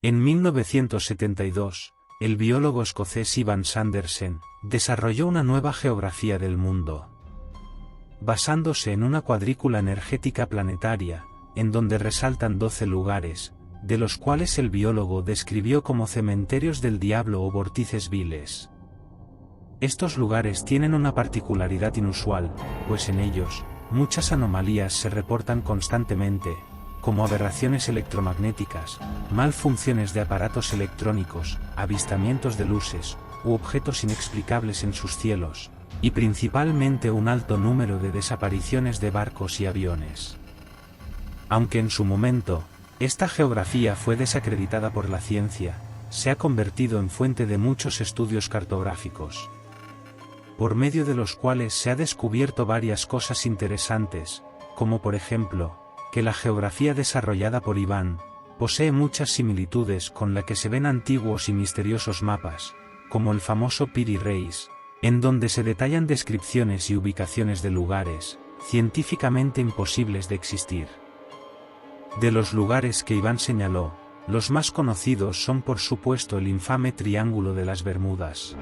En 1972, el biólogo escocés Ivan Sanderson desarrolló una nueva geografía del mundo, basándose en una cuadrícula energética planetaria, en donde resaltan 12 lugares, de los cuales el biólogo describió como cementerios del diablo o vórtices viles. Estos lugares tienen una particularidad inusual, pues en ellos, muchas anomalías se reportan constantemente, como aberraciones electromagnéticas, malfunciones de aparatos electrónicos, avistamientos de luces, u objetos inexplicables en sus cielos, y principalmente un alto número de desapariciones de barcos y aviones. Aunque en su momento, esta geografía fue desacreditada por la ciencia, se ha convertido en fuente de muchos estudios cartográficos, por medio de los cuales se ha descubierto varias cosas interesantes, como por ejemplo, que la geografía desarrollada por Iván posee muchas similitudes con la que se ven antiguos y misteriosos mapas, como el famoso Piri Reis, en donde se detallan descripciones y ubicaciones de lugares científicamente imposibles de existir. De los lugares que Iván señaló, los más conocidos son por supuesto el infame Triángulo de las Bermudas,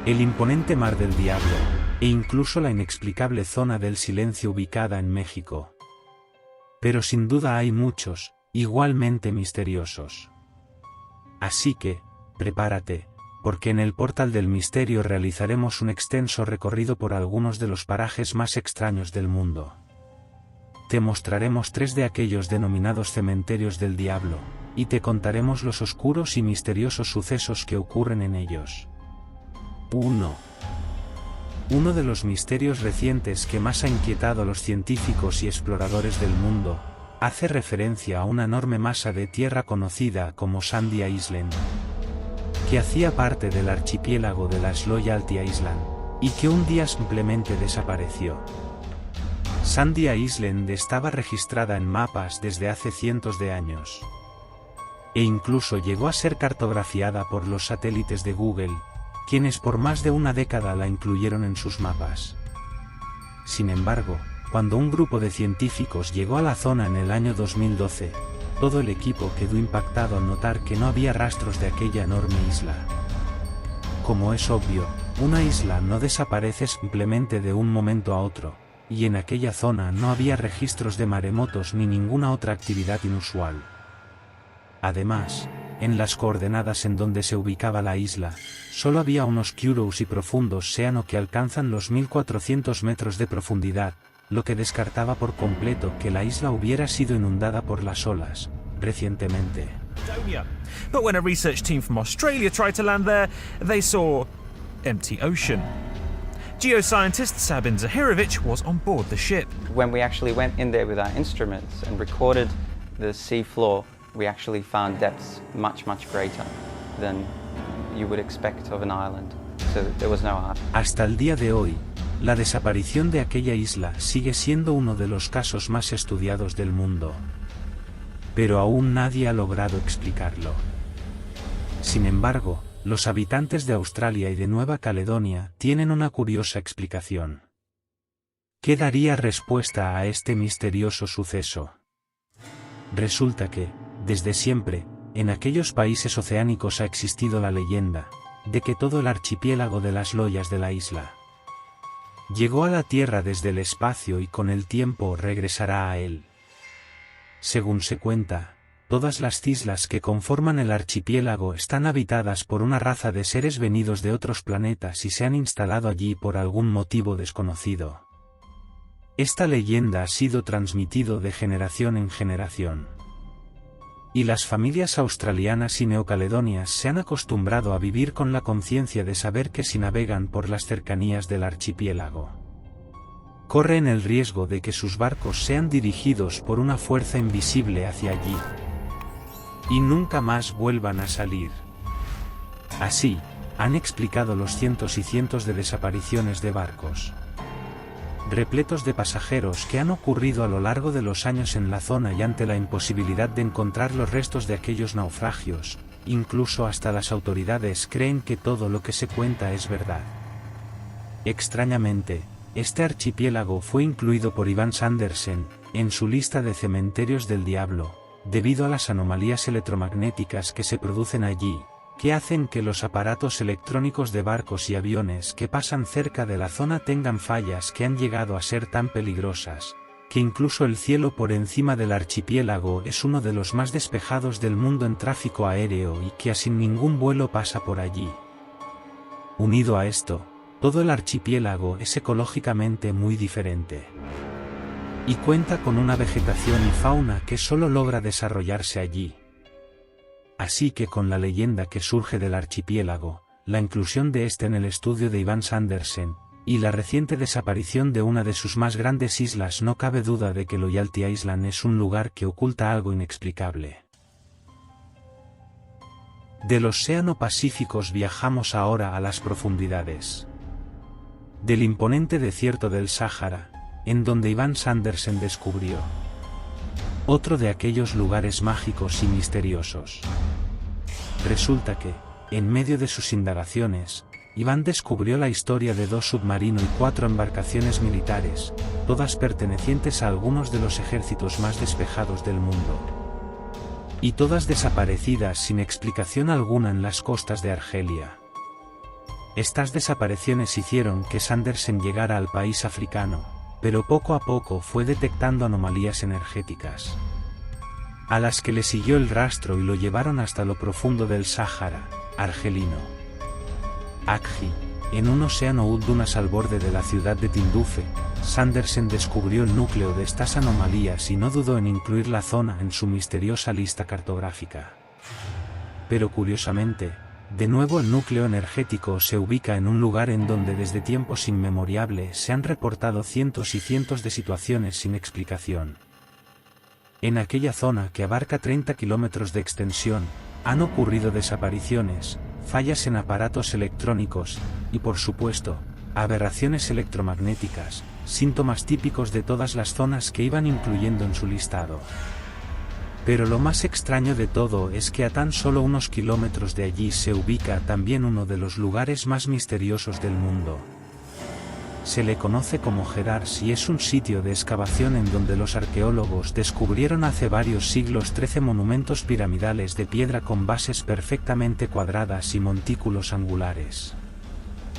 el imponente Mar del Diablo, e incluso la inexplicable Zona del Silencio ubicada en México. Pero sin duda hay muchos, igualmente misteriosos. Así que, prepárate, porque en el Portal del Misterio realizaremos un extenso recorrido por algunos de los parajes más extraños del mundo. Te mostraremos 3 de aquellos denominados cementerios del diablo, y te contaremos los oscuros y misteriosos sucesos que ocurren en ellos. 1. Uno de los misterios recientes que más ha inquietado a los científicos y exploradores del mundo, hace referencia a una enorme masa de tierra conocida como Sandy Island, que hacía parte del archipiélago de las Loyalty Island, y que un día simplemente desapareció. Sandy Island estaba registrada en mapas desde hace cientos de años, e incluso llegó a ser cartografiada por los satélites de Google, quienes por más de una década la incluyeron en sus mapas. Sin embargo, cuando un grupo de científicos llegó a la zona en el año 2012, todo el equipo quedó impactado al notar que no había rastros de aquella enorme isla. Como es obvio, una isla no desaparece simplemente de un momento a otro, y en aquella zona no había registros de maremotos ni ninguna otra actividad inusual. Además, en las coordenadas en donde se ubicaba la isla, solo había unos oscuros y profundos océano que alcanzan los 1400 metros de profundidad, lo que descartaba por completo que la isla hubiera sido inundada por las olas recientemente. But when a research team from Australia tried to land there, they saw empty ocean. Geoscientist Sabin Zahirovic was on board the ship. When we actually went in there with our instruments and recorded the sea floor, we actually found depths much greater than you would expect of an island. So there was no art. Hasta el día de hoy, la desaparición de aquella isla sigue siendo uno de los casos más estudiados del mundo. Pero aún nadie ha logrado explicarlo. Sin embargo, los habitantes de Australia y de Nueva Caledonia tienen una curiosa explicación. ¿Qué daría respuesta a este misterioso suceso? Resulta que, desde siempre, en aquellos países oceánicos ha existido la leyenda de que todo el archipiélago de las Loyas de la isla llegó a la Tierra desde el espacio y con el tiempo regresará a él. Según se cuenta, todas las islas que conforman el archipiélago están habitadas por una raza de seres venidos de otros planetas y se han instalado allí por algún motivo desconocido. Esta leyenda ha sido transmitido de generación en generación. Y las familias australianas y neocaledonias se han acostumbrado a vivir con la conciencia de saber que si navegan por las cercanías del archipiélago, corren el riesgo de que sus barcos sean dirigidos por una fuerza invisible hacia allí y nunca más vuelvan a salir. Así, han explicado los cientos y cientos de desapariciones de barcos repletos de pasajeros que han ocurrido a lo largo de los años en la zona y ante la imposibilidad de encontrar los restos de aquellos naufragios, incluso hasta las autoridades creen que todo lo que se cuenta es verdad. Extrañamente, este archipiélago fue incluido por Ivan Sanderson en su lista de cementerios del diablo, debido a las anomalías electromagnéticas que se producen allí, que hacen que los aparatos electrónicos de barcos y aviones que pasan cerca de la zona tengan fallas que han llegado a ser tan peligrosas, que incluso el cielo por encima del archipiélago es uno de los más despejados del mundo en tráfico aéreo y que sin ningún vuelo pasa por allí. Unido a esto, todo el archipiélago es ecológicamente muy diferente. Y cuenta con una vegetación y fauna que solo logra desarrollarse allí. Así que con la leyenda que surge del archipiélago, la inclusión de este en el estudio de Ivan Sandersen, y la reciente desaparición de una de sus más grandes islas, no cabe duda de que Loyalty Island es un lugar que oculta algo inexplicable. Del Océano Pacífico viajamos ahora a las profundidades del imponente desierto del Sáhara, en donde Ivan Sandersen descubrió otro de aquellos lugares mágicos y misteriosos. Resulta que, en medio de sus indagaciones, Ivan descubrió la historia de 2 submarinos y 4 embarcaciones militares, todas pertenecientes a algunos de los ejércitos más despejados del mundo. Y todas desaparecidas sin explicación alguna en las costas de Argelia. Estas desapariciones hicieron que Sandersen llegara al país africano, pero poco a poco fue detectando anomalías energéticas, a las que le siguió el rastro y lo llevaron hasta lo profundo del Sáhara argelino. Akji, en un océano Dunas al borde de la ciudad de Tindouf, Sandersen descubrió el núcleo de estas anomalías y no dudó en incluir la zona en su misteriosa lista cartográfica. Pero curiosamente, de nuevo el núcleo energético se ubica en un lugar en donde desde tiempos inmemoriales se han reportado cientos y cientos de situaciones sin explicación. En aquella zona que abarca 30 kilómetros de extensión, han ocurrido desapariciones, fallas en aparatos electrónicos, y por supuesto, aberraciones electromagnéticas, síntomas típicos de todas las zonas que iban incluyendo en su listado. Pero lo más extraño de todo es que a tan solo unos kilómetros de allí se ubica también uno de los lugares más misteriosos del mundo. Se le conoce como Gerars y es un sitio de excavación en donde los arqueólogos descubrieron hace varios siglos 13 monumentos piramidales de piedra con bases perfectamente cuadradas y montículos angulares.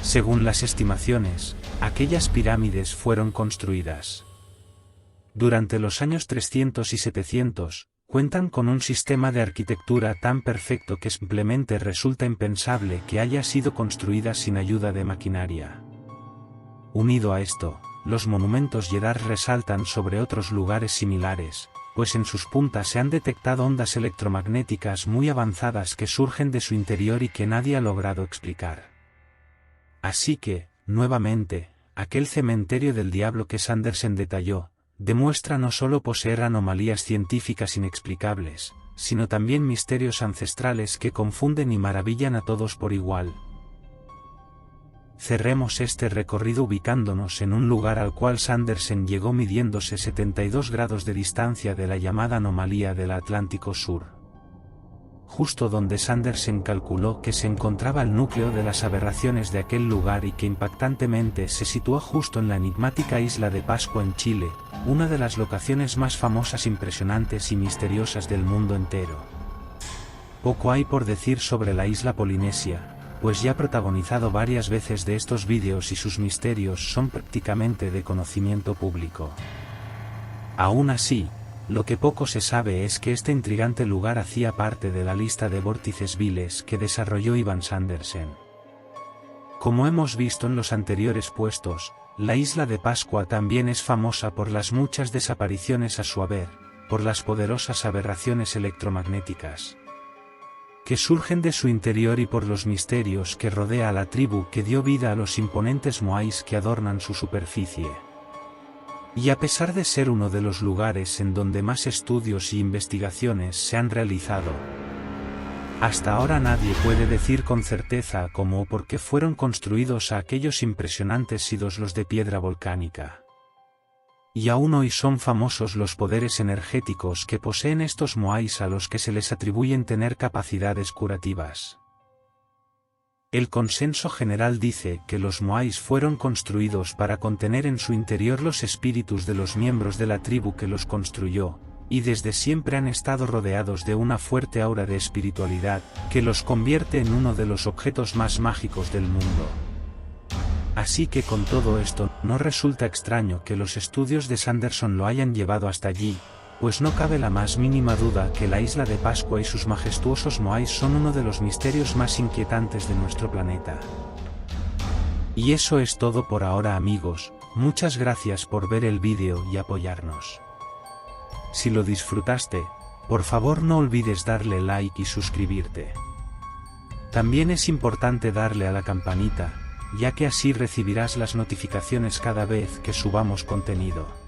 Según las estimaciones, aquellas pirámides fueron construidas durante los años 300 y 700, cuentan con un sistema de arquitectura tan perfecto que simplemente resulta impensable que haya sido construida sin ayuda de maquinaria. Unido a esto, los monumentos Gerars resaltan sobre otros lugares similares, pues en sus puntas se han detectado ondas electromagnéticas muy avanzadas que surgen de su interior y que nadie ha logrado explicar. Así que, nuevamente, aquel cementerio del diablo que Sandersen detalló, demuestra no solo poseer anomalías científicas inexplicables, sino también misterios ancestrales que confunden y maravillan a todos por igual. Cerremos este recorrido ubicándonos en un lugar al cual Sandersen llegó midiéndose 72 grados de distancia de la llamada anomalía del Atlántico Sur. Justo donde Sandersen calculó que se encontraba el núcleo de las aberraciones de aquel lugar y que impactantemente se sitúa justo en la enigmática isla de Pascua en Chile, una de las locaciones más famosas, impresionantes y misteriosas del mundo entero. Poco hay por decir sobre la isla Polinesia, pues ya ha protagonizado varias veces de estos vídeos y sus misterios son prácticamente de conocimiento público. Aún así, lo que poco se sabe es que este intrigante lugar hacía parte de la lista de vórtices viles que desarrolló Ivan Sandersen. Como hemos visto en los anteriores puestos, la isla de Pascua también es famosa por las muchas desapariciones a su haber, por las poderosas aberraciones electromagnéticas que surgen de su interior y por los misterios que rodea a la tribu que dio vida a los imponentes moais que adornan su superficie. Y a pesar de ser uno de los lugares en donde más estudios y investigaciones se han realizado, hasta ahora nadie puede decir con certeza cómo o por qué fueron construidos aquellos impresionantes ídolos de piedra volcánica. Y aún hoy son famosos los poderes energéticos que poseen estos moais a los que se les atribuyen tener capacidades curativas. El consenso general dice que los moais fueron construidos para contener en su interior los espíritus de los miembros de la tribu que los construyó, y desde siempre han estado rodeados de una fuerte aura de espiritualidad, que los convierte en uno de los objetos más mágicos del mundo. Así que con todo esto, no resulta extraño que los estudios de Sanderson lo hayan llevado hasta allí, pues no cabe la más mínima duda que la isla de Pascua y sus majestuosos moais son uno de los misterios más inquietantes de nuestro planeta. Y eso es todo por ahora, amigos, muchas gracias por ver el vídeo y apoyarnos. Si lo disfrutaste, por favor no olvides darle like y suscribirte. También es importante darle a la campanita, ya que así recibirás las notificaciones cada vez que subamos contenido.